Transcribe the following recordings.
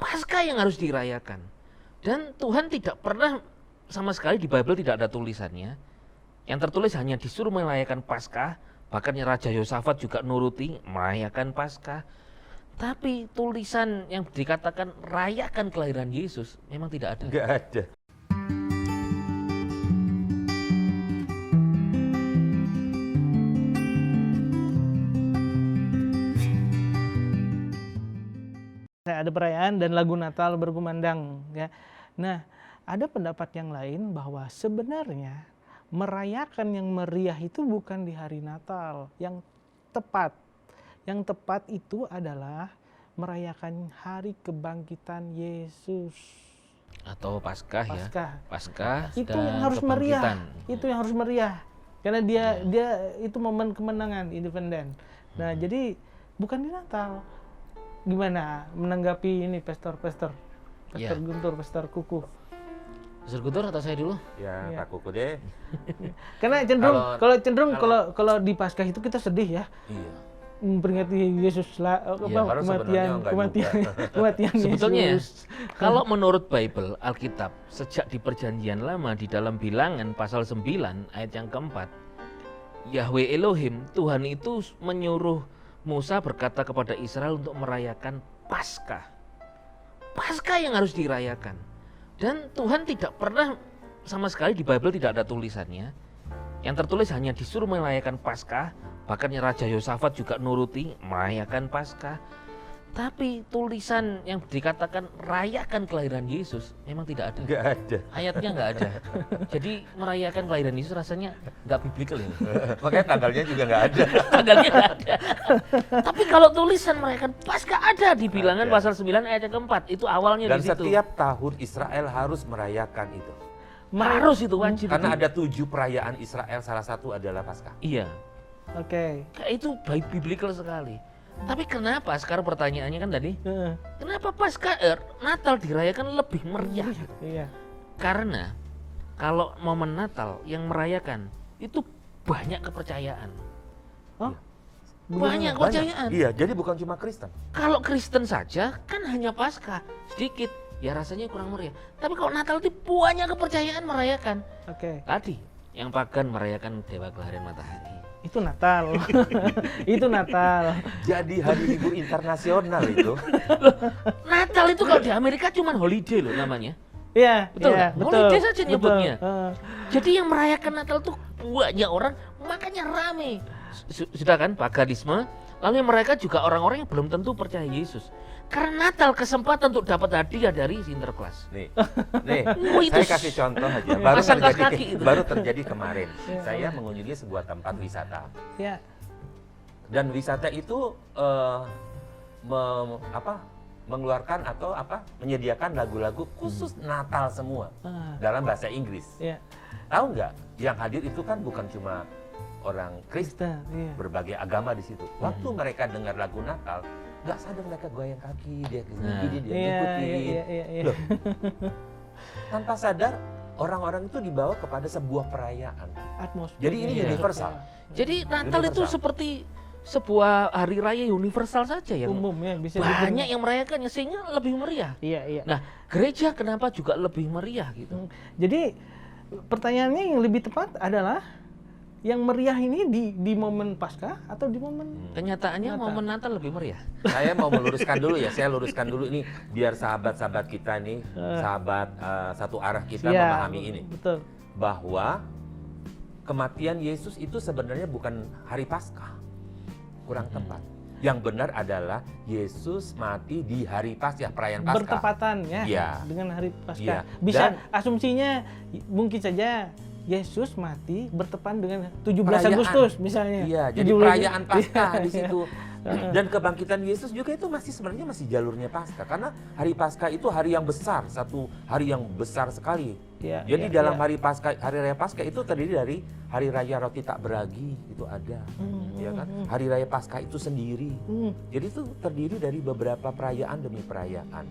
Paskah yang harus dirayakan. Dan Tuhan tidak pernah sama sekali di Bible tidak ada tulisannya. Yang tertulis hanya disuruh merayakan Paskah, bahkan Raja Yosafat juga nuruti merayakan Paskah. Tapi tulisan yang dikatakan rayakan kelahiran Yesus memang tidak ada. Nggak ada. Ada perayaan dan lagu Natal berkumandang, ya. Nah, ada pendapat yang lain bahwa sebenarnya merayakan yang meriah itu bukan di hari Natal yang tepat. Yang tepat itu adalah merayakan hari kebangkitan Yesus. Atau Paskah ya. Paskah Itu dan yang harus kebangkitan. meriah. Itu yang harus meriah. Karena dia itu momen kemenangan independen. Nah, jadi bukan di Natal. Gimana menanggapi ini Pastor Guntur, Pastor Kuku? Pastor Guntur atau saya dulu? Ya, Pak Kuku deh. Karena cenderung kalau di Paskah itu kita sedih ya. Iya. Memperingati Yesus kematian Sebetulnya Yesus. kalau menurut Bible, Alkitab, sejak di Perjanjian Lama di dalam Bilangan pasal 9 ayat yang keempat, Yahweh Elohim, Tuhan itu menyuruh Musa berkata kepada Israel untuk merayakan Paskah. Paskah yang harus dirayakan. Dan Tuhan tidak pernah sama sekali di Bible tidak ada tulisannya. Yang tertulis hanya disuruh merayakan Paskah, bahkan Raja Yosafat juga nuruti merayakan Paskah. Tapi tulisan yang dikatakan rayakan kelahiran Yesus memang tidak ada. Nggak ada. Ayatnya nggak ada. Jadi merayakan kelahiran Yesus rasanya nggak biblical ini. Makanya tanggalnya juga nggak ada. Tanggalnya nggak ada. Tapi kalau tulisan merayakan Paskah ada di Bilangan pasal 9 ayat yang keempat. Itu awalnya Dan di situ. setiap tahun Israel harus merayakan itu. Harus itu wajib. Karena itu. ada 7 perayaan Israel, salah satu adalah Paskah. Iya. Oke. Itu baik biblical sekali. Tapi kenapa sekarang pertanyaannya kan tadi, kenapa Paskah Natal dirayakan lebih meriah? Iya. Karena kalau momen Natal yang merayakan itu banyak kepercayaan. Oh? Banyak kepercayaan. Iya, jadi bukan cuma Kristen. Kalau Kristen saja kan hanya Paskah sedikit, ya rasanya kurang meriah. Tapi kalau Natal itu banyak kepercayaan merayakan. Oke. Tadi yang pagan merayakan Dewa Kelahiran Matahari. Itu Natal. Itu Natal. Jadi hari libur internasional itu. Natal itu kalau di Amerika cuma holiday loh namanya. Iya, Betul iya, kan? Holiday saja betul. nyebutnya. Jadi yang merayakan Natal tuh banyak orang, makanya rame. Sudah kan paganisme, lalu yang mereka juga orang-orang yang belum tentu percaya Yesus. Karena Natal kesempatan untuk dapat hadiah dari Sinterklas. Nih, itu saya kasih contoh aja. pasang kaos kaki itu. Baru terjadi kemarin. Saya mengunjungi sebuah tempat wisata. Ya. Dan wisata itu mengeluarkan atau menyediakan lagu-lagu khusus Natal semua dalam bahasa Inggris. Ya. Tahu nggak? Yang hadir itu kan bukan cuma orang Kristen, Iya. berbagai agama di situ. Waktu mereka dengar lagu Natal, nggak sadar mereka goyang kaki, dia ngikutin. Iya. Loh, tanpa sadar orang-orang itu dibawa kepada sebuah perayaan. Atmosfer. Jadi ini universal. Jadi Natal itu seperti sebuah hari raya universal saja yang umum ya, bisa banyak yang merayakannya sehingga lebih meriah. Iya. Nah, gereja kenapa juga lebih meriah gitu? Jadi pertanyaannya yang lebih tepat adalah yang meriah ini di momen Paskah atau di momen Kenyataannya Natal. momen Natal lebih meriah. Saya mau meluruskan dulu ya, saya luruskan dulu ini biar sahabat-sahabat kita nih, sahabat satu arah kita memahami ini. Betul. Bahwa kematian Yesus itu sebenarnya bukan hari Paskah. Kurang tepat. Yang benar adalah Yesus mati di hari Paskah, perayaan Paskah. Bertepatan ya Iya. dengan hari Iya. Paskah. Bisa Dan asumsinya mungkin saja Yesus mati bertepatan dengan 17 perayaan. Agustus misalnya. Iya, jadi 17 perayaan Paskah Iya. di situ. Dan kebangkitan Yesus juga itu sebenarnya masih jalurnya Paskah, karena hari Paskah itu hari yang besar, satu hari yang besar sekali. Iya, Jadi iya, dalam iya. hari raya Paskah itu terdiri dari hari raya roti tak beragi, itu ada. Ya kan? Hari raya Paskah itu sendiri. Jadi itu terdiri dari beberapa perayaan demi perayaan.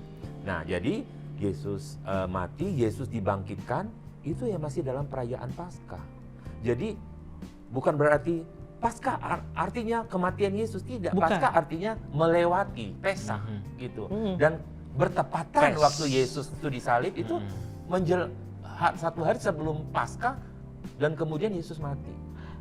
Nah, jadi Yesus mati, Yesus dibangkitkan, itu yang masih dalam perayaan Paskah. Jadi bukan berarti Paskah artinya kematian Yesus, tidak. Bukan. Paskah artinya melewati Pesach gitu. Dan bertepatan Pas. waktu Yesus itu disalib itu satu hari sebelum Paskah dan kemudian Yesus mati.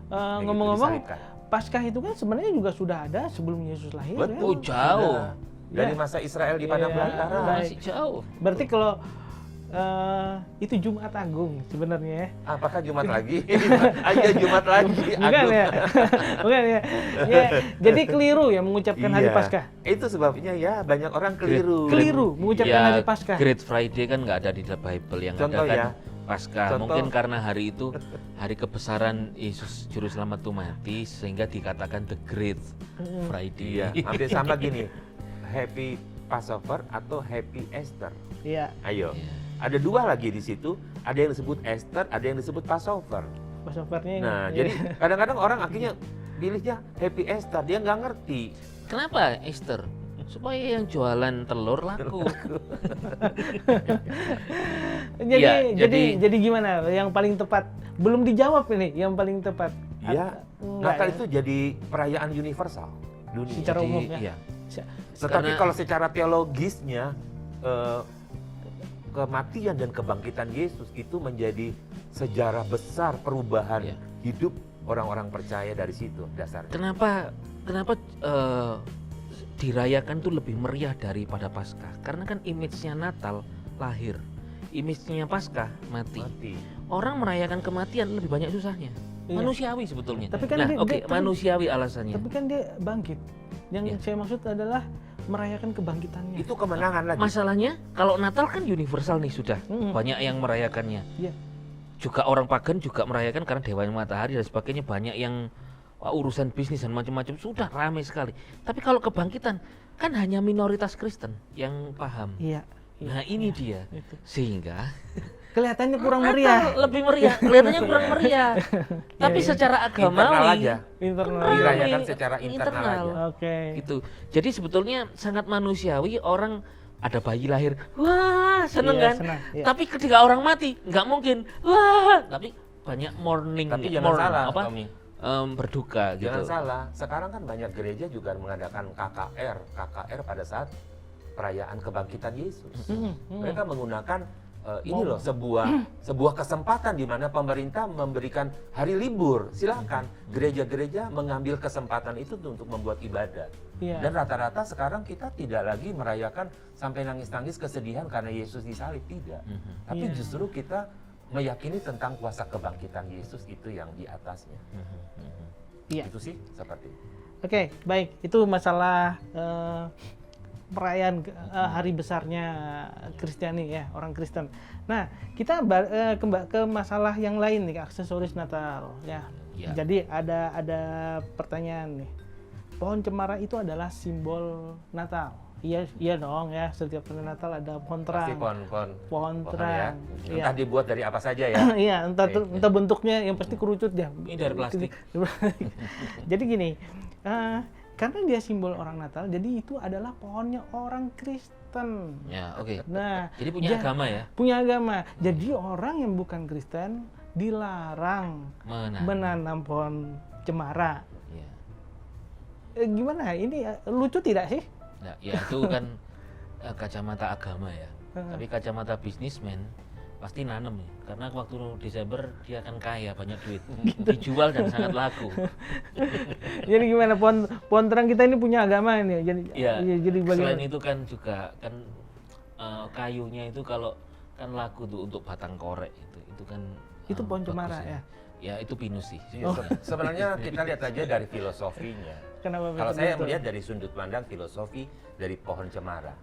Kayak gitu, Ngomong-ngomong, disalibkan. Paskah itu kan sebenarnya juga sudah ada sebelum Yesus lahir. Ya? Betul, jauh. sudah. Dari Ya. masa Israel di padang Iya, belantara. baik. Masih jauh. Berarti kalau itu Jumat Agung sebenarnya ya. Apakah Jumat lagi? Ayo Jumat lagi. Bukan Aduh. ya? Bukan ya? Ya, jadi keliru ya mengucapkan hari Iya. Paskah. Itu sebabnya ya banyak orang keliru. Keliru mengucapkan hari Paskah. Great Friday kan nggak ada di Bible, yang Contoh ada kan ya. Paskah. Contoh. Mungkin karena hari itu hari kebesaran Yesus Juru Selamat itu mati, sehingga dikatakan the Great Friday. Iya, hampir sama gini. Happy Passover atau Happy Easter. Iya, Ayo. Iya. Ada dua lagi di situ, ada yang disebut Easter, ada yang disebut Passover. Passover-nya. Nah, iya. jadi kadang-kadang orang akhirnya pilihnya Happy Easter, dia nggak ngerti. Kenapa Easter? Supaya yang jualan telur laku. jadi, Iya, jadi gimana? Yang paling tepat? Belum dijawab ini, yang paling tepat. Ya, Enggak Natal ya? itu jadi perayaan universal dunia. Secara Jadi, umum ya. iya. Tetapi Karena- kalau secara teologisnya kematian dan kebangkitan Yesus itu menjadi sejarah besar perubahan Iya. hidup orang-orang percaya dari situ dasarnya. Kenapa dirayakan tuh lebih meriah daripada Paskah? Karena kan image-nya Natal lahir, image-nya Paskah mati. Mati. Orang merayakan kematian lebih banyak susahnya. Iya. Manusiawi sebetulnya. Tapi kan nah, dia- oke, dia kan- manusiawi alasannya. Tapi kan dia bangkit. Yang Iya. saya maksud adalah merayakan kebangkitannya. Itu kemenangan lagi. Masalahnya kalau Natal kan universal nih sudah, Mm-mm. banyak yang merayakannya. Iya. Juga orang pagan juga merayakan karena Dewanya Matahari dan sebagainya, banyak yang urusan bisnis dan macam-macam sudah ramai sekali. Tapi kalau kebangkitan kan hanya minoritas Kristen yang paham. Iya. iya, Nah ini iya. dia, Itu. sehingga Kelihatannya kurang Natal meriah. lebih meriah, kelihatannya kurang meriah. Tapi Iya, iya. secara Internal agamawi aja. Internal. Ramai. Dirayakan secara internal aja. Oke. gitu. Jadi sebetulnya sangat manusiawi, orang ada bayi lahir, wah seneng Iya, kan? senang, iya. Tapi ketika orang mati, nggak mungkin, wah. Tapi banyak mourning, Tapi jangan salah, apa? Tommy. Berduka gitu. Jangan salah, sekarang kan banyak gereja juga mengadakan KKR pada saat perayaan kebangkitan Yesus. Mereka menggunakan ini loh sebuah kesempatan di mana pemerintah memberikan hari libur. Silakan gereja-gereja mengambil kesempatan itu untuk membuat ibadah. Iya. Dan rata-rata sekarang kita tidak lagi merayakan sampai nangis-nangis kesedihan karena Yesus disalib, tidak. Tapi Iya. justru kita meyakini tentang kuasa kebangkitan Yesus itu yang di atasnya. Iya. Itu sih seperti itu. Oke, baik. Itu masalah perayaan hari besarnya Kristiani ya, orang Kristen. Nah, kita ke masalah yang lain nih, aksesoris Natal ya. Ya. Jadi ada pertanyaan nih. Pohon cemara itu adalah simbol Natal. Iya, iya dong ya. Setiap hari Natal ada pohon Pasti terang. pohon Pohon ya. terang. Iya. Entah dibuat dari apa saja ya. Iya, entah Oke. entah bentuknya yang pasti kerucut ya. Ini dari plastik. Jadi gini, karena dia simbol orang Natal, jadi itu adalah pohonnya orang Kristen. Ya, oke. Nah, Jadi punya ja- agama ya, punya agama. Jadi orang yang bukan Kristen dilarang menanam pohon cemara. Ya. Gimana? Ini lucu tidak sih? Nah, ya itu kan kacamata agama ya. Tapi kacamata bisnismen pasti nanem nih, karena waktu Desember dia akan kaya, banyak duit, dijual dan sangat laku. Jadi gimana pohon terang kita ini punya agama ini? Jadi Ya, jadi selain itu kan juga kan kayunya itu kalau kan laku tuh untuk batang korek itu kan Itu pohon bagus cemara ya? Ya itu pinus sih. Iya, sebenarnya kita lihat aja dari filosofinya. Kenapa Kalau betul? saya melihat dari sudut pandang filosofi dari pohon cemara.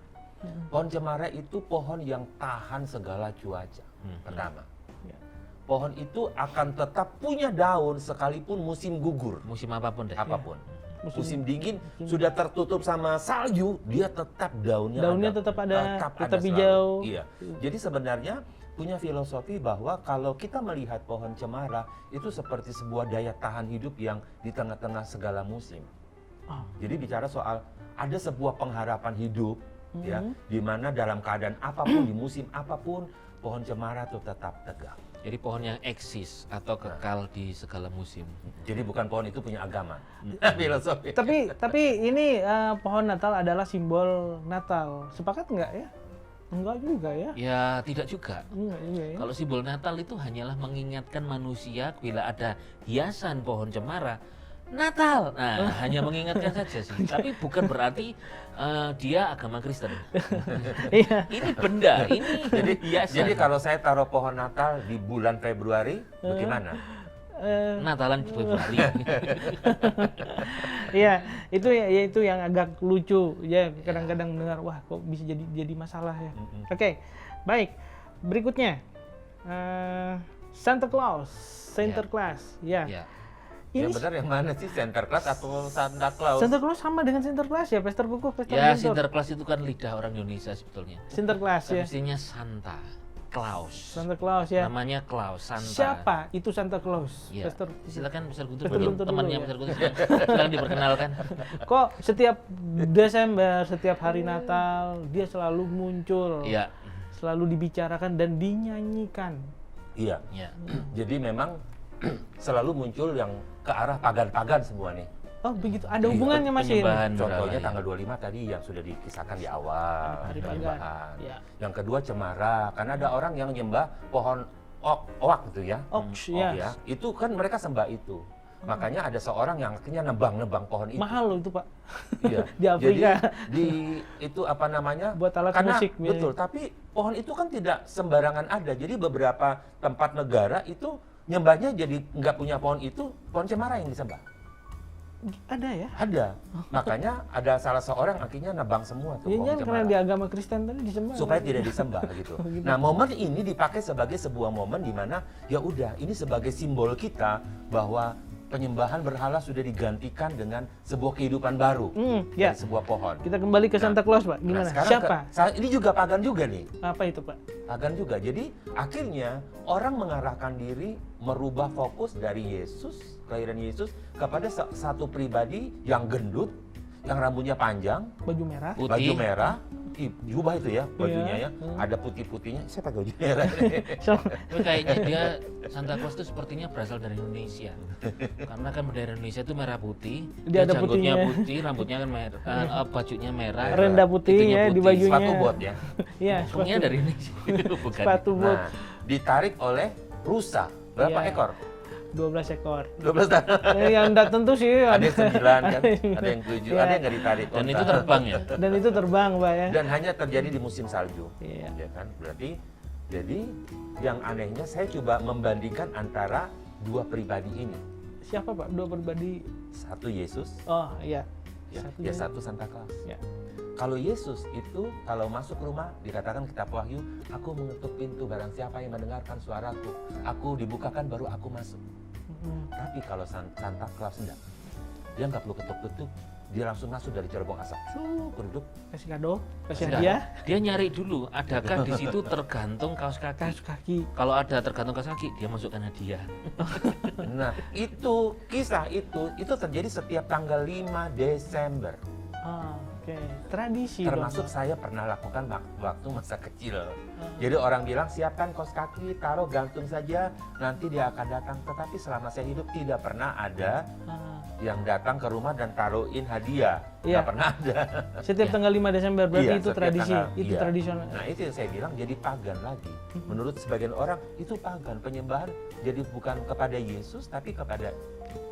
Pohon cemara itu pohon yang tahan segala cuaca. Pertama, Ya. pohon itu akan tetap punya daun sekalipun musim gugur, Musim apapun deh. apapun. Musim- Musim dingin sudah tertutup sama salju, dia tetap daunnya tetap ada, tetap selalu. hijau. Iya. Jadi sebenarnya punya filosofi bahwa kalau kita melihat pohon cemara itu seperti sebuah daya tahan hidup yang di tengah-tengah segala musim. Oh. Jadi bicara soal ada sebuah pengharapan hidup ya, di mana dalam keadaan apapun di musim apapun pohon cemara itu tetap tegak. Jadi pohon yang eksis atau kekal di segala musim. Jadi bukan pohon itu punya agama. Filosofi. Tapi ini pohon Natal adalah simbol Natal. Sepakat nggak ya? Enggak juga ya? Ya tidak juga. Enggak juga ya? Kalau simbol Natal itu hanyalah mengingatkan manusia bila ada hiasan pohon cemara, Natal. Nah, hanya mengingatkan saja sih. Tapi bukan berarti dia agama Kristen. Iya. Ini benda, ini Jadi, hiasan. jadi kalau saya taruh pohon Natal di bulan Februari, bagaimana? Natalan di Februari. Iya, itu ya itu yang agak lucu ya, kadang-kadang mendengar wah kok bisa jadi masalah ya. Oke, baik. Berikutnya Santa Claus, Sinterklaas. Ya. Ya. Ini Yang benar yang mana sih, Sinterklaas atau Santa Claus? Santa Claus sama dengan Sinterklaas ya, Pastor Kuku, Pastor Ya, Guntur. Sinterklaas itu kan lidah orang Indonesia sebetulnya. Sinterklaas Tapi ya. mestinya Santa Claus. Santa Claus ya. Namanya Claus, Santa. Siapa itu Santa Claus? Ya. Pastor, Silakan Pastor Guntur, Pastor Guntur dulu, temannya ya. Pastor Guntur. Silakan diperkenalkan. kok setiap Desember, setiap hari Natal dia selalu muncul, Iya. selalu dibicarakan dan dinyanyikan. Iya. Ya. Jadi memang selalu muncul yang ke arah pagan-pagan semua nih. Oh begitu, ada hubungannya masih ini? Penyembahan Contohnya berhala, tanggal 25 tadi yang sudah dikisahkan di awal, Hari penyembahan. pagan. Ya. Yang kedua cemara, karena ada orang yang menyembah pohon oak gitu ya. Oaks, Oak ya. ya. Itu kan mereka sembah itu. Makanya ada seorang yang akhirnya nebang-nebang pohon itu. Mahal loh itu Pak. Iya. Di Afrika. Jadi di itu apa namanya? Buat alat karena, musik, biasanya. Betul, tapi pohon itu kan tidak sembarangan ada. Jadi beberapa tempat negara itu nyembahnya jadi nggak punya pohon itu, pohon cemara yang disembah. Ada ya? Ada. Makanya ada salah seorang akhirnya nebang semua tuh Iya pohon kan karena cemara. di agama Kristen tadi disembah. Supaya tidak disembah gitu. Gitu. Nah, momen ini dipakai sebagai sebuah momen di mana ya udah ini sebagai simbol kita bahwa penyembahan berhala sudah digantikan dengan sebuah kehidupan baru Ya. dari sebuah pohon. Kita kembali ke Santa Claus Pak. Gimana? Siapa? Ini juga pagan juga nih. Apa itu Pak? Pagan juga. Jadi akhirnya orang mengarahkan diri merubah fokus dari Yesus, kelahiran Yesus kepada satu pribadi yang gendut, yang rambutnya panjang, Baju merah. Putih. baju merah, jubah itu ya bajunya Iya. ya, ada putih-putihnya. Saya pakai baju merah. So, Tapi kayaknya dia Santa Claus itu sepertinya berasal dari Indonesia. Karena kan bendera Indonesia itu merah putih, Dia ada janggutnya putihnya. putih, rambutnya kan merah, bajunya merah, Renda putih itunya ya di putih. bajunya. Sepatu bot ya. Iya, Untungnya sepatu. dari Indonesia. Bukan. Sepatu bot. Nah, ditarik oleh rusa. Berapa Iya. ekor? 12 ekor. 12 tahun. Yang enggak tentu sih. Ada yang 9 kan, ada yang 7, Iya. ada yang nggak ditarik. Dan itu terbang ya. Dan itu terbang Pak ya. Dan hanya terjadi di musim salju. Iya. Ya kan? Berarti jadi yang anehnya saya coba membandingkan antara dua pribadi ini. Siapa Pak? Dua pribadi. Satu Yesus, Oh iya. ya, Satunya. satu Santa Claus. Ya. Kalau Yesus itu kalau masuk rumah dikatakan kitab Wahyu, aku mengetuk pintu barang siapa yang mendengarkan suaraku, aku dibukakan baru aku masuk. Tapi kalau Santa Claus enggak, dia nggak perlu ketuk-ketuk, dia langsung masuk dari cerobong asap. Duduk. Kasih kado, kasih Sudah. hadiah, Dia nyari dulu, adakah di situ tergantung kaos kaki. kaos kaki. Kalau ada tergantung kaos kaki, dia masukkan hadiah. Nah, itu kisah itu terjadi setiap tanggal 5 Desember. Ah, oke. Tradisi Termasuk dong. saya pernah lakukan waktu masa kecil. Jadi orang bilang siapkan kaos kaki, taruh gantung saja, nanti dia akan datang. Tetapi selama saya hidup tidak pernah ada Ah, yang datang ke rumah dan taruhin hadiah. Iya. Nggak pernah ada. setiap Ya. tanggal 5 Desember berarti Iya, itu setiap tradisi, tanggal- itu iya. tradisional. Nah itu yang saya bilang jadi pagan lagi. Menurut sebagian orang itu pagan, penyembahan jadi bukan kepada Yesus tapi kepada.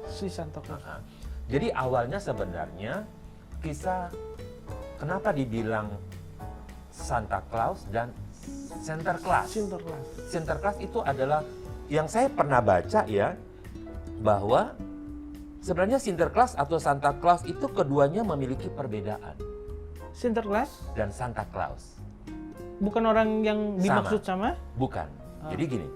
Si Santa Claus. Nah, jadi awalnya sebenarnya kisah kenapa dibilang Santa Claus dan Sinterklaas. Sinterklaas. Sinterklaas itu adalah yang saya pernah baca ya, bahwa sebenarnya Sinterklaas atau Santa Claus itu keduanya memiliki perbedaan. Sinterklaas Dan Santa Claus bukan orang yang dimaksud sama? bukan. Jadi gini,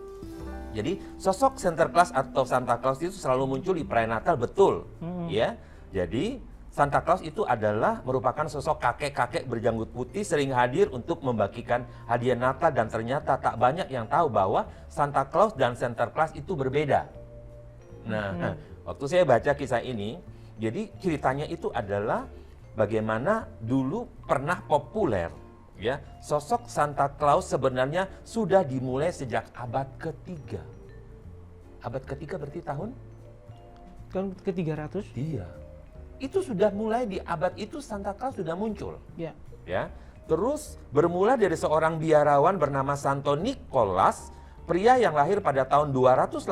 jadi sosok Sinterklaas atau Santa Claus itu selalu muncul di perayaan Natal, betul, ya. Jadi Santa Claus itu adalah merupakan sosok kakek-kakek berjanggut putih sering hadir untuk membagikan hadiah Natal dan ternyata tak banyak yang tahu bahwa Santa Claus dan Sinterklaas itu berbeda. Nah, waktu saya baca kisah ini, jadi ceritanya itu adalah bagaimana dulu pernah populer Ya, sosok Santa Claus sebenarnya sudah dimulai sejak abad ketiga. Abad ketiga berarti tahun? Kan ke-300? Iya. Itu sudah mulai di abad itu Santa Claus sudah muncul. Ya. Ya. Terus bermula dari seorang biarawan bernama Santo Nicholas, pria yang lahir pada tahun 280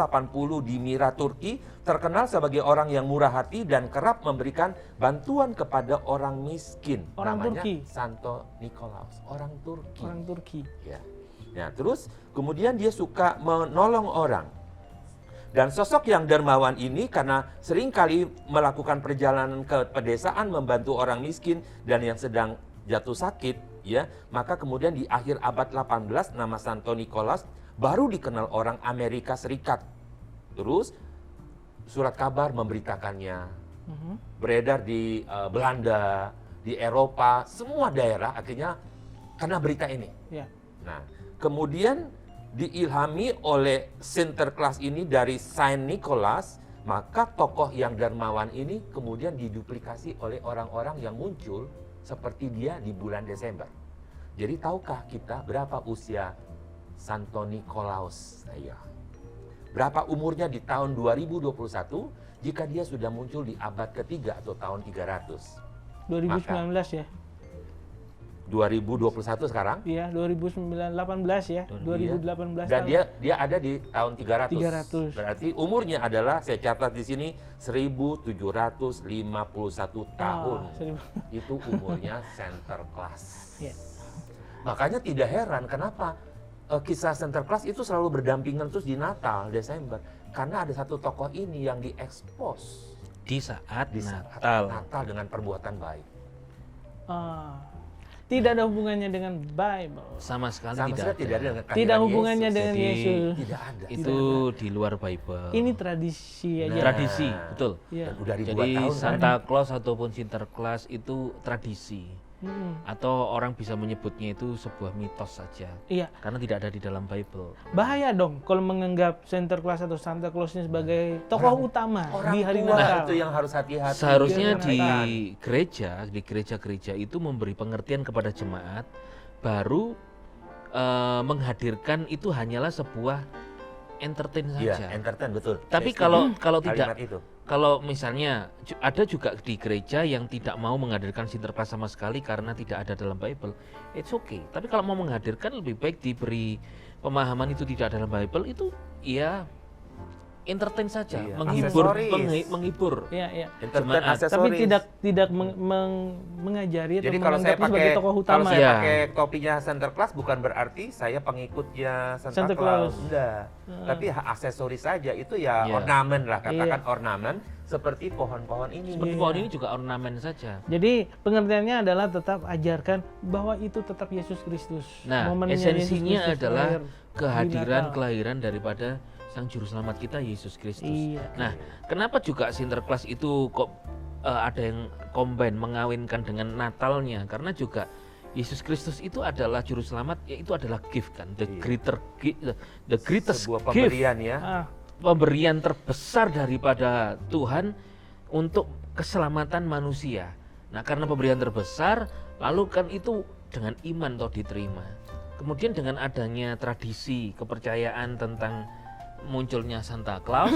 di Myra, Turki, terkenal sebagai orang yang murah hati dan kerap memberikan bantuan kepada orang miskin. Orang Namanya Turki. Santo Nikolaus, orang Turki. Orang Turki. Ya. Nah, terus kemudian dia suka menolong orang. Dan sosok yang dermawan ini karena seringkali melakukan perjalanan ke pedesaan membantu orang miskin dan yang sedang jatuh sakit, ya, maka kemudian di akhir abad 18 nama Santo Nicholas baru dikenal orang Amerika Serikat. Terus surat kabar memberitakannya, beredar di Belanda, di Eropa, semua daerah akhirnya karena berita ini. Ya. Nah, kemudian diilhami oleh Sinterklaas ini dari Saint Nicholas, maka tokoh yang dermawan ini kemudian diduplikasi oleh orang-orang yang muncul seperti dia di bulan Desember. Jadi tahukah kita berapa usia Santo Nikolaus? Ya. Berapa umurnya di tahun 2021 jika dia sudah muncul di abad ketiga atau tahun 300? 2019 ya? 2021 sekarang? Iya, 2018 ya. 2018 Dan tahun. dia ada di tahun 300. 300. Berarti umurnya adalah, saya catat di sini, 1751 tahun. Itu umurnya Sinterklaas. Ya. Makanya tidak heran kenapa kisah Sinterklaas itu selalu berdampingan terus di Natal, Desember. Karena ada satu tokoh ini yang diekspos Di saat di saat Natal. Natal dengan perbuatan baik. Tidak ada hubungannya dengan Bible. Sama sekali Sama tidak sekali tidak ada ada. dengan kehadiran Tidak hubungannya Yesus. dengan Jadi, Yesus. Tidak ada. Itu di luar Bible. Ini tradisi aja. Tradisi, betul. Iya. Dan udah ribuan Jadi tahun kan? Santa Claus ataupun Sinterklaas itu tradisi. Mm-mm. Atau orang bisa menyebutnya itu sebuah mitos saja. Iya. Karena tidak ada di dalam Bible. Bahaya dong kalau menganggap Sinterklaas atau Santa Claus ini sebagai tokoh utama Orang di hari tua Natal. itu yang harus hati-hati. Seharusnya Iya, di kan. gereja-gereja itu memberi pengertian kepada jemaat, baru menghadirkan itu hanyalah sebuah entertain Iya, saja. entertain betul. Tapi Saya setuju kalau tidak, kalimat itu. kalau misalnya ada juga di gereja yang tidak mau menghadirkan Sinterklaas sama sekali karena tidak ada dalam Bible, it's okay. Tapi kalau mau menghadirkan lebih baik diberi pemahaman itu tidak dalam Bible, itu ya entertain saja, Iya, menghibur, aksesoris. menghibur. Iya, iya. Entertain Jemaat. Tapi aksesoris. tidak mengajari Jadi atau kalau saya menganggapnya sebagai pakai tokoh kalau utama. saya Ya. pakai topinya Sinterklaas bukan berarti saya pengikutnya Santa Santa Claus. Claus. Enggak. Tapi aksesoris saja itu ya Iya. ornamen lah, katakan Iya. ornamen seperti pohon-pohon ini. Seperti Iya. pohon ini juga ornamen saja. Jadi pengertiannya adalah tetap ajarkan bahwa itu tetap Yesus Kristus. Nah, Momennya esensinya Yesus Kristus adalah lahir di kehadiran Natal. kelahiran daripada Sang Juru Selamat kita Yesus Kristus. Iya. Nah, kenapa juga Sinterklaas itu kok ada yang combine mengawinkan dengan Natalnya? Karena juga Yesus Kristus itu adalah Juru Selamat, yaitu adalah gift kan, the greatest Sebuah gift, pemberian ya. pemberian terbesar daripada Tuhan untuk keselamatan manusia. Nah, karena pemberian terbesar, lalu kan itu dengan iman toh diterima. Kemudian dengan adanya tradisi, kepercayaan tentang munculnya Santa Claus,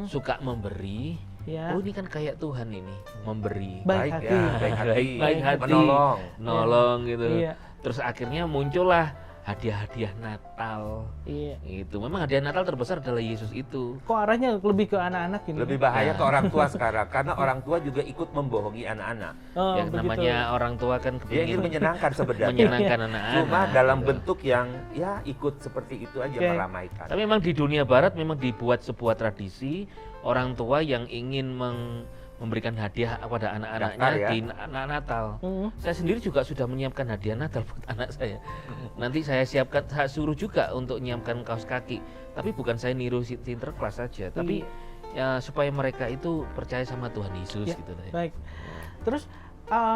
suka memberi. Ya. Oh, ini kan kayak Tuhan ini, memberi, Baik hati. ya, baik hati, baik hati, menolong. nolong gitu. Iya. Terus akhirnya muncullah hadiah-hadiah Natal. Iya. Itu memang hadiah Natal terbesar adalah Yesus itu. Kok arahnya lebih ke anak-anak ini? Lebih bahaya Nah. ke orang tua sekarang karena orang tua juga ikut membohongi anak-anak. Oh, Ya begitu. namanya orang tua kan Dia ingin kepingin menyenangkan sebenarnya. menyenangkan anak-anak. Cuma dalam gitu. bentuk yang ya ikut seperti itu aja Oke. meramaikan. Tapi memang di dunia barat memang dibuat sebuah tradisi orang tua yang ingin memberikan hadiah kepada anak-anaknya Daftar ya? di Natal. Saya sendiri juga sudah menyiapkan hadiah Natal buat anak saya. Nanti saya siapkan, saya suruh juga untuk menyiapkan kaos kaki. Tapi bukan saya niru Sinterklaas saja, tapi ya supaya mereka itu percaya sama Tuhan Yesus Ya, gitu. baik. Terus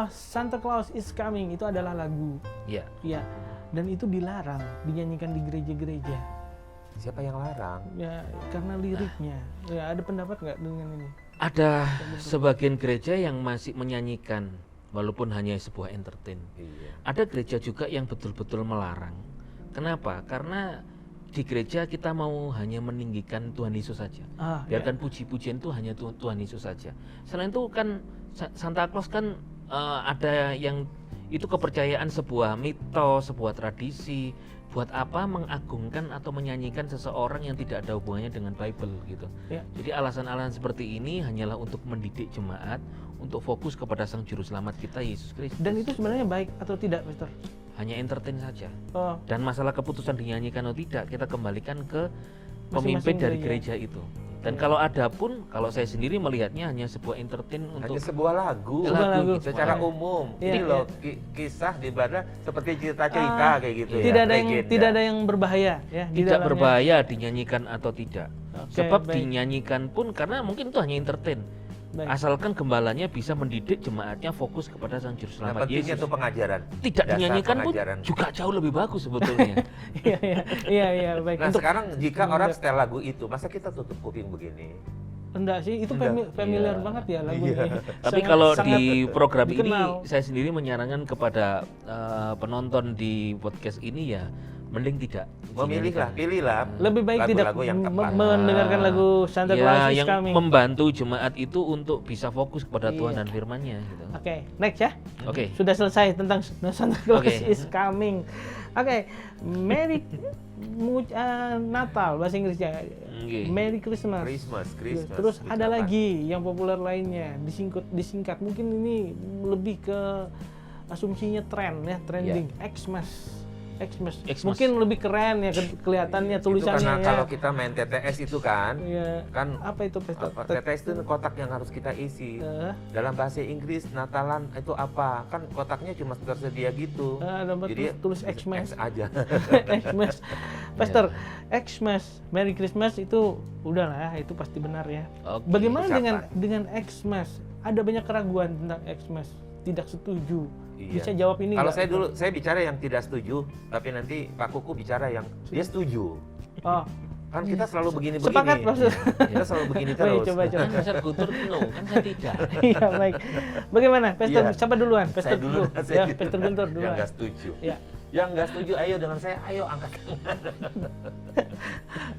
Santa Claus is coming itu adalah lagu. Ya. Ya. Dan itu dilarang dinyanyikan di gereja-gereja. Siapa yang larang? Ya, karena liriknya. Ya, ada pendapat nggak dengan ini? Ada sebagian gereja yang masih menyanyikan walaupun hanya sebuah entertain. Iya. Ada gereja juga yang betul-betul melarang. Kenapa? Karena di gereja kita mau hanya meninggikan Tuhan Yesus saja. Biarkan puji-pujian itu hanya Tuhan Yesus saja. Selain itu kan Santa Claus kan ada yang itu kepercayaan, sebuah mitos, sebuah tradisi. Buat apa mengagungkan atau menyanyikan seseorang yang tidak ada hubungannya dengan Bible gitu. Ya. Jadi alasan-alasan seperti ini hanyalah untuk mendidik jemaat untuk fokus kepada Sang Juru Selamat kita, Yesus Kristus. Dan itu sebenarnya baik atau tidak, Pastor? Hanya entertain saja. Oh, Dan masalah keputusan dinyanyikan atau tidak kita kembalikan ke Masing-masing pemimpin dari gereja. gereja itu. Dan kalau ada pun, kalau saya sendiri melihatnya hanya sebuah entertain untuk Hanya sebuah lagu, Sebuah lagu. secara Iya. umum. Iya, Ini loh iya. kisah di mana seperti cerita-cerita kayak gitu ya. tidak ada yang legenda. tidak ada yang berbahaya ya di tidak dalamnya. berbahaya dinyanyikan atau tidak. Oke, Sebab baik. dinyanyikan pun karena mungkin itu hanya entertain. Baik. Asalkan gembalanya bisa mendidik jemaatnya fokus kepada Sang Juru Nah, Selamat pentingnya Yesus. itu pengajaran. Tidak Dasar dinyanyikan pun pengajaran. juga jauh lebih bagus sebetulnya. Iya, baik. Nah, Untuk sekarang jika orang setel lagu itu, masa kita tutup kuping begini? enggak sih, itu Enggak. familiar Iya. banget ya lagu Iya. ini. Tapi Sangat- kalau sangat di program dikenal. ini saya sendiri menyarankan kepada penonton di podcast ini ya mending tidak Memilihlah, pilihlah. lebih baik tidak lagu-lagu yang tepat. mendengarkan lagu Santa ya, Claus is yang Coming. membantu jemaat itu untuk bisa fokus kepada Tuhan Iya. dan firman-Nya gitu. Oke, next ya. Oke. Sudah selesai tentang Santa Claus Oke. is Coming. Oke, Natal bahasa Inggrisnya. Oke. Merry Christmas. Christmas. Terus ada ucapan. lagi yang populer lainnya, disingkat. Mungkin ini lebih ke asumsinya tren ya, trending. Xmas. Xmas. Mungkin lebih keren ya kelihatannya tulisannya itu karena ya. kalau kita main TTS itu kan, Iya. kan Apa itu TTS itu kotak yang harus kita isi. Dalam bahasa Inggris Natalan itu apa? Kan kotaknya cuma tersedia gitu. Jadi tulis Xmas. X aja. Xmas. Pastor, Xmas, Merry Christmas itu udahlah, itu pasti benar ya. Oke. Bagaimana ucapan. dengan Xmas? Ada banyak keraguan tentang Xmas. Tidak setuju. Iya. Bisa jawab ini Kalau nggak? saya bicara yang tidak setuju, tapi nanti Pak Kuku bicara yang dia setuju. Oh, Kan kita selalu begini-begini. sepakat, Pastor. Kita selalu begini Baik, terus. coba. Kan Pastor Guntur no, kan saya tidak. Iya, baik. Bagaimana? Pastor, Iya. siapa duluan? Saya Pastor dulu. dulu. Ya, Pastor Guntur Yang duluan. nggak setuju. Ya. Yang nggak setuju, ayo dengan saya, ayo angkat.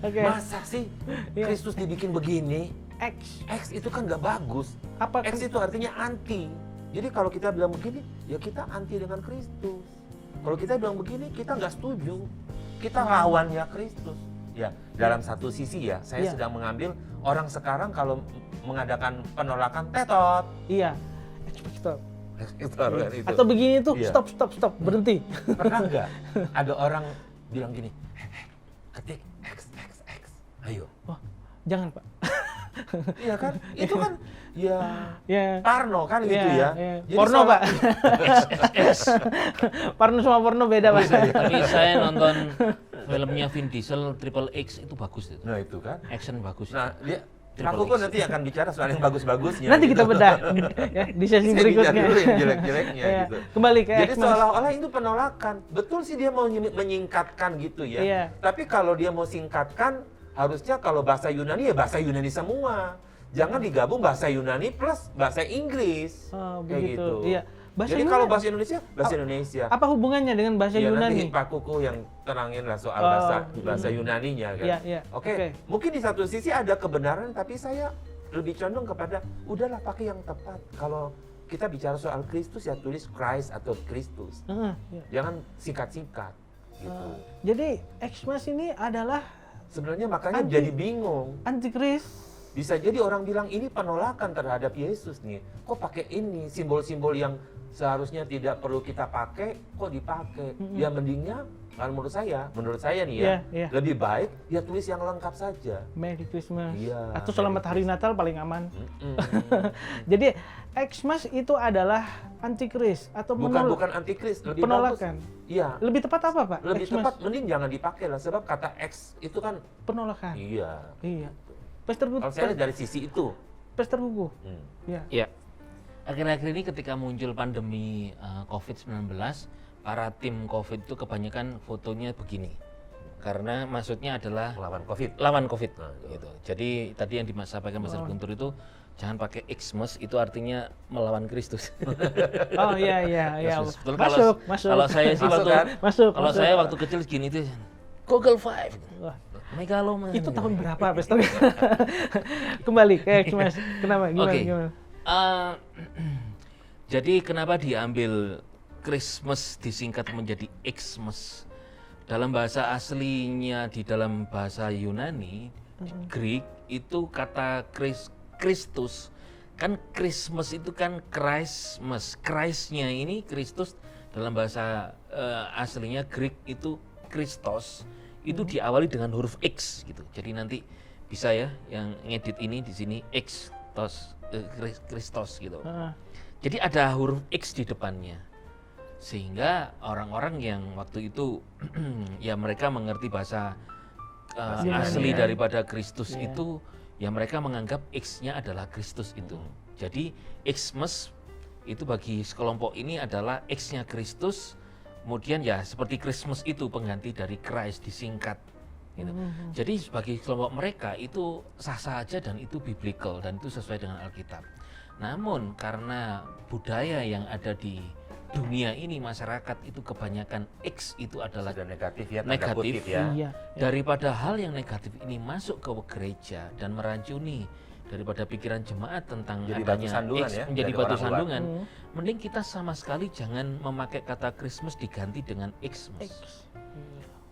Oke. Masa sih Iya. Kristus dibikin begini? X. X itu kan nggak bagus. Apa? X itu artinya anti. Jadi kalau kita bilang begini, ya kita anti dengan Kristus. Kalau kita bilang begini, kita nggak setuju. Kita lawannya Kristus. Ya, dalam satu sisi ya, saya Iya. sedang mengambil orang sekarang kalau mengadakan penolakan tetot. Iya. X, stop. Itu kan itu. Atau begini tuh, Iya. stop, berhenti. Pernah nggak ada orang bilang gini, ketik X. Ayo. Wah, jangan, Pak. Iya kan? Itu kan ya Ya. Parno kan gitu ya. Jadi Porno, seolah- Pak. Porno sama porno beda, Pak. Tapi saya nonton filmnya Vin Diesel Triple X itu bagus itu. Nah itu kan. Action bagus. Nah dia Triple aku kan X. nanti akan bicara soal yang bagus-bagusnya. Nanti kita gitu. bedah ya, di sesi Saya berikutnya. bicara dulu yang jelek-jeleknya Ya, gitu. Kembali ke Jadi Xmas. seolah-olah itu penolakan. Betul sih dia mau menyingkatkan gitu ya. Iya. Tapi kalau dia mau singkatkan, harusnya kalau bahasa Yunani ya bahasa Yunani semua. Jangan digabung bahasa Yunani plus bahasa Inggris. Oh, Kayak begitu. gitu. Iya. Bahasa Jadi Yunani- kalau bahasa Indonesia, bahasa Indonesia. Apa hubungannya dengan bahasa Ya, nanti Yunani? Pak Kuku yang terangin lah soal Oh, bahasa Yunaninya kan. Iya, iya. Oke. Oke. Mungkin di satu sisi ada kebenaran, tapi saya lebih condong kepada udahlah pakai yang tepat. Kalau kita bicara soal Kristus ya tulis Christ atau Kristus. Iya. Jangan singkat-singkat gitu. Jadi Xmas ini adalah Sebenarnya makanya Anti- jadi bingung. antikris. Bisa jadi orang bilang ini penolakan terhadap Yesus nih. Kok pakai ini simbol-simbol yang seharusnya tidak perlu kita pakai, kok dipakai? Ya mendingnya kalau menurut saya nih ya, Iya, iya. lebih baik ya tulis yang lengkap saja. Merry Christmas. Iya, Atau Selamat Hari Natal paling aman. Mm-mm. Jadi Xmas itu adalah antikris atau bukan antikris, lebih penolakan. bagus. Iya, Lebih tepat apa, Pak? lebih Xmas. tepat mending jangan dipakai lah sebab kata X itu kan Penolakan. iya. Iya. Pastor Kalau saya lihat dari sisi itu. Pastor Gugu. Hmm. Ya. Ya. Akhir-akhir ini ketika muncul pandemi COVID-19, para tim COVID itu kebanyakan fotonya begini. Karena maksudnya adalah Melawan COVID. lawan COVID Nah, gitu. Jadi tadi yang disampaikan Mas Guntur itu jangan pakai Xmas, itu artinya melawan Kristus. Oh iya. Kristus. Betul, Masuk. Kalau saya sih Masuk, waktu kan? kalau saya waktu kecil gini tuh Google 5. Wah, Megaloman. itu tahun berapa, Pastor? Kembali ke Xmas. Kenapa? Gimana? Oke. Gimana? Jadi kenapa diambil Christmas disingkat menjadi Xmas? Dalam bahasa aslinya, di dalam bahasa Yunani, Greek, itu kata Kristus. Kan Christmas itu kan Christmas. Christ-nya ini Kristus, dalam bahasa aslinya Greek itu Christos. Itu diawali dengan huruf X gitu. Jadi nanti bisa ya yang ngedit ini di sini Kristos gitu. Jadi ada huruf X di depannya. Sehingga orang-orang yang waktu itu ya mereka mengerti bahasa asli daripada Kristus itu, ya mereka menganggap X-nya adalah Kristus itu. Jadi Xmas itu bagi sekelompok ini adalah X-nya Kristus. Kemudian ya seperti Christmas itu pengganti dari Christ disingkat gitu. Jadi bagi kelompok mereka itu sah-sah aja dan itu biblical dan itu sesuai dengan Alkitab. Namun karena budaya yang ada di dunia ini, masyarakat itu kebanyakan X itu adalah Sudah negatif ya, tanda negatif. kutip ya. Iya. Daripada hal yang negatif ini masuk ke gereja dan merancuni daripada pikiran jemaat tentang Jadi batu adanya sandungan X, ya, menjadi dari batu orang luar. sandungan, mending kita sama sekali jangan memakai kata Christmas diganti dengan Xmas.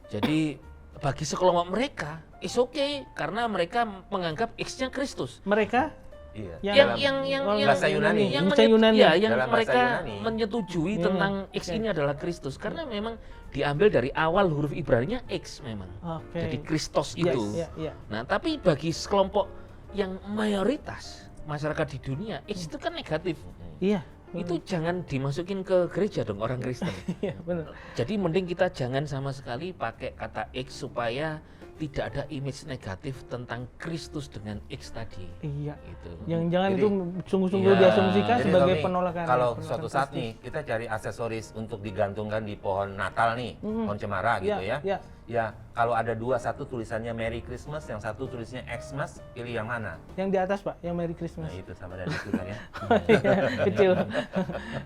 Jadi bagi sekelompok mereka is okay karena mereka menganggap X-nya Kristus. Mereka Iya. yang bahasa Yunani. yang Bahasa Yunani. ya, yang Dalam bahasa mereka Yunani. menyetujui tentang X ini adalah Kristus karena memang diambil dari awal huruf Ibrani-nya X memang. Oke. Jadi Kristos Yes, itu. iya. Nah, tapi bagi sekelompok yang mayoritas masyarakat di dunia, X itu kan negatif. Iya. Itu jangan dimasukin ke gereja dong orang Kristen. Iya, benar. Jadi mending kita jangan sama sekali pakai kata X supaya tidak ada image negatif tentang Kristus dengan X tadi. Iya. Gitu. Yang jangan Jadi- itu sungguh-sungguh Iya. diasumsikan Jadi sebagai Tommy, penolakan. kalau penolakan suatu saat Kristus. nih kita cari aksesoris untuk digantungkan di pohon Natal nih, pohon cemara gitu ya. Iya. Ya, kalau ada dua, satu tulisannya Merry Christmas, yang satu tulisnya Xmas, pilih yang mana? Yang di atas, Pak, yang Merry Christmas. Nah, itu sama dan itu kan ya. Iya, kecil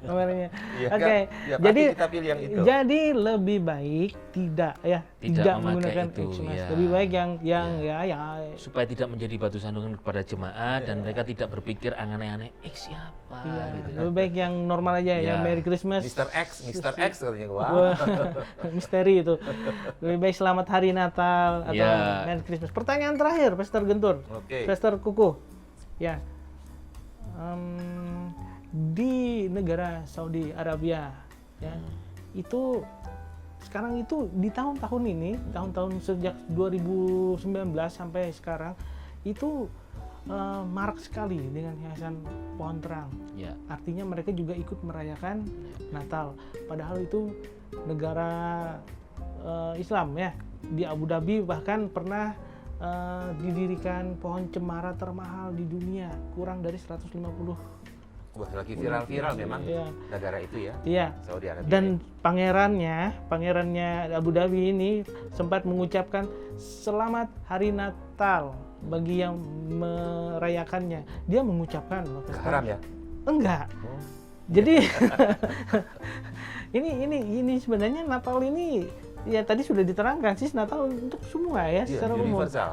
nomornya. Iya kan? Oke, Ya, pasti jadi kita pilih yang itu. Jadi lebih baik tidak Tidak memakai menggunakan itu, Xmas. ya. Lebih baik yang Supaya tidak menjadi batu sandungan kepada jemaat dan mereka tidak berpikir aneh-aneh, X siapa iya, gitu kan. lebih baik yang normal aja Iya. yang Merry Christmas. Mr. X katanya gua. Wah, misteri itu. Lebih baik selamat hari Natal atau Iya. Merry Christmas. Pertanyaan terakhir, Pastor Gentur. Oke. Pastor Kuku. Ya. Di negara Saudi Arabia ya. Itu sekarang itu di tahun-tahun ini, tahun-tahun sejak 2019 sampai sekarang itu marak sekali dengan hiasan pohon terang. Ya. Artinya mereka juga ikut merayakan Natal. Padahal itu negara Islam ya. Di Abu Dhabi bahkan pernah didirikan pohon cemara termahal di dunia, kurang dari 150. Wah, lagi viral-viral memang Iya. negara itu ya. Iya. Saudi Arabia. Dan pangerannya Abu Dhabi ini sempat mengucapkan selamat hari Natal bagi yang merayakannya. Dia mengucapkan loh, Pastor. haram ya? Enggak. Oh. Jadi ini sebenarnya Natal ini ya tadi sudah diterangkan sih Natal untuk semua ya Iya, secara umum. universal.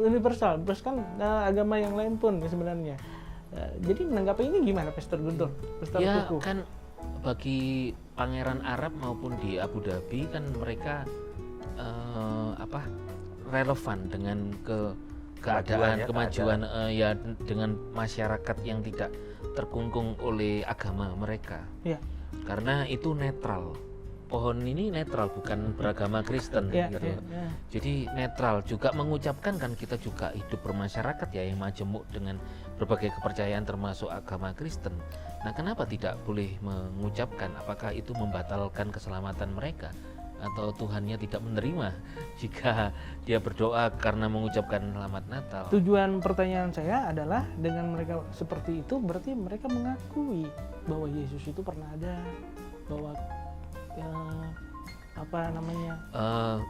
Universal. Terus kan agama yang lain pun sebenarnya. Jadi menanggapi ini gimana Pastor Guntur? Pastor Ya Kuku? kan bagi pangeran Arab maupun di Abu Dhabi kan mereka relevan dengan keadaan kemajuan ya dengan masyarakat yang tidak terkungkung oleh agama mereka. Ya. Karena itu netral. Pohon ini netral, bukan beragama Kristen Ya, gitu. ya. Jadi netral, juga mengucapkan kan kita juga hidup bermasyarakat ya yang majemuk dengan berbagai kepercayaan termasuk agama Kristen. Nah, kenapa tidak boleh mengucapkan? Apakah itu membatalkan keselamatan mereka atau Tuhannya tidak menerima jika dia berdoa karena mengucapkan selamat Natal? Tujuan pertanyaan saya adalah dengan mereka seperti itu berarti mereka mengakui bahwa Yesus itu pernah ada, bahwa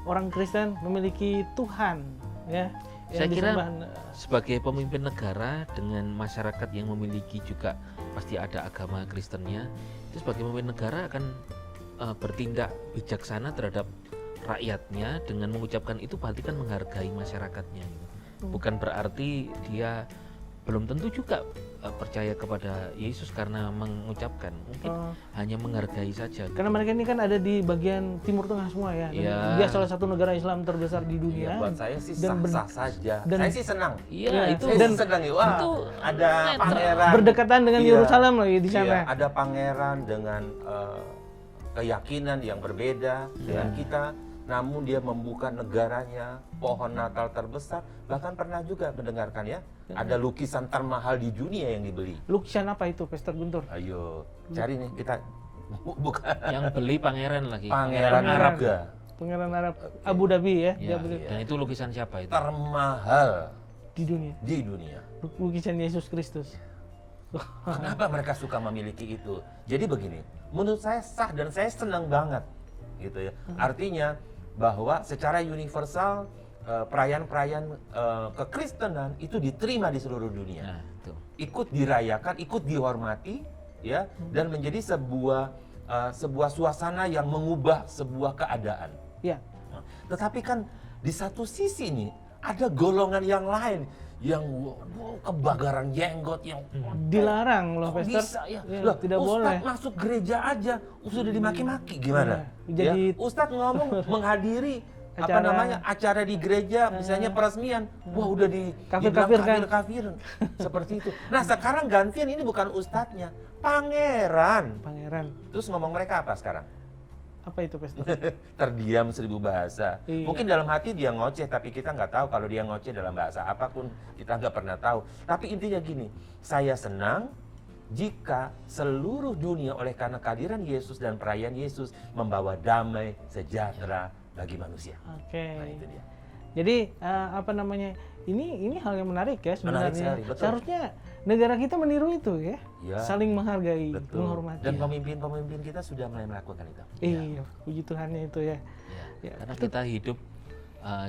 orang Kristen memiliki Tuhan ya. Saya kira disembah. sebagai pemimpin negara dengan masyarakat yang memiliki juga pasti ada agama Kristennya, itu sebagai pemimpin negara akan bertindak bijaksana terhadap rakyatnya dengan mengucapkan itu berarti kan menghargai masyarakatnya gitu. Bukan berarti dia belum tentu juga percaya kepada Yesus karena mengucapkan, mungkin hanya menghargai saja. Karena mereka ini kan ada di bagian Timur Tengah semua ya, dan Iya. dia salah satu negara Islam terbesar di dunia. Buat saya sih Dan sah-sah saja. dan- Saya sih senang. Iya, itu Saya dan- sih senang. Wah, itu ada pangeran. berdekatan dengan Iya. Yerusalem lagi di sana. Iya, ada pangeran dengan keyakinan yang berbeda dengan kita, namun dia membuka negaranya, pohon Natal terbesar. Bahkan pernah juga mendengarkan ya, ada lukisan termahal di dunia yang dibeli. Lukisan apa itu, Pastor Guntur? Ayo, cari nih kita bukan yang beli pangeran lagi. pangeran Arab ya, Pangeran Arab Abu Dhabi ya, dia Ya, beli dan itu lukisan siapa itu? termahal di dunia. di dunia. Lukisan Yesus Kristus. Kenapa mereka suka memiliki itu? Jadi begini, menurut saya sah dan saya senang banget, gitu ya. Artinya bahwa secara universal perayaan-perayaan kekristenan itu diterima di seluruh dunia, Nah, itu. ikut dirayakan, ikut dihormati, ya, dan menjadi sebuah suasana yang mengubah sebuah keadaan. Ya, Tetapi kan di satu sisi nih ada golongan yang lain yang kebakaran jenggot yang dilarang loh, kok Pastor. bisa ya? Ya, Loh, tidak Ustadz boleh. masuk gereja aja sudah dimaki-maki gimana? Ya, jadi- Ya, Ustadz ngomong menghadiri acara di gereja misalnya peresmian, wah udah Kafir-kafirkan. kafir seperti itu. Nah sekarang gantian ini bukan ustadznya, pangeran. Pangeran. Terus ngomong mereka apa sekarang? Apa itu, Pastor? Terdiam 1000 bahasa. Iya. Mungkin dalam hati dia ngoceh, tapi kita nggak tahu kalau dia ngoceh dalam bahasa apapun, kita nggak pernah tahu. Tapi intinya gini, saya senang jika seluruh dunia oleh karena kehadiran Yesus dan perayaan Yesus membawa damai sejahtera bagi manusia. Oke. Nah itu dia. Jadi apa namanya? Ini hal yang menarik ya Menarik sebenarnya. sekali, betul. Seharusnya negara kita meniru itu ya. Ya, Saling menghargai, betul. menghormati. Dan pemimpin-pemimpin kita sudah mulai melakukan itu. Iya, puji Tuhannya itu ya. Ya, Ya, karena kita hidup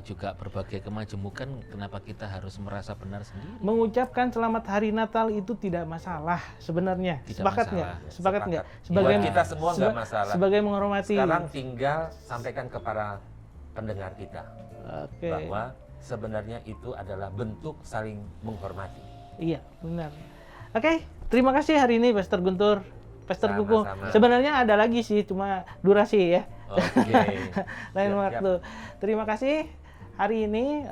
juga berbagai kemajemukan, kenapa kita harus merasa benar sendiri? Mengucapkan selamat hari Natal itu tidak masalah sebenarnya. Tidak Sepakat masalah. nggak? Sepakat nggak? Buat kita semua nggak masalah. Sebagai menghormati. Sekarang tinggal sampaikan kepada pendengar kita Oke. bahwa sebenarnya itu adalah bentuk saling menghormati. Iya, benar. Oke, terima kasih hari ini Pastor Guntur, Pastor Kuku. Sama-sama. Sebenarnya ada lagi sih, cuma durasi ya. Oke. Lain Siap, waktu. Terima kasih. Hari ini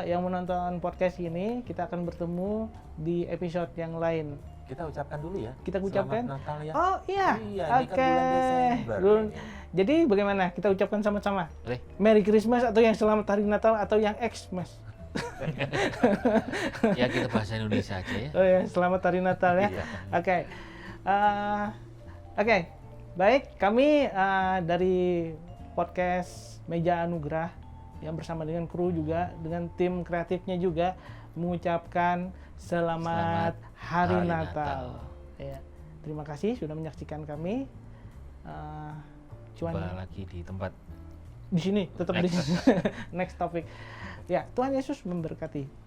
yang menonton podcast ini, kita akan bertemu di episode yang lain. Kita ucapkan dulu ya. Kita ucapkan. Selamat Natal ya. Oh iya, Iya, ini kan oke. bulan Desember Bun- ini. Jadi bagaimana? Kita ucapkan sama-sama. Boleh? Merry Christmas atau yang Selamat Hari Natal atau yang Xmas. Ya kita bahasa Indonesia aja ya. Oh ya, Selamat Hari Natal ya. Iya. Oke. Oke. Baik, kami dari podcast Meja Anugerah yang bersama dengan kru juga, dengan tim kreatifnya juga mengucapkan Selamat Hari Hari Natal. Ya. Terima kasih sudah menyaksikan kami. Cuan Coba lagi di tempat di sini, tetap di Next. next topic. Ya, Tuhan Yesus memberkati.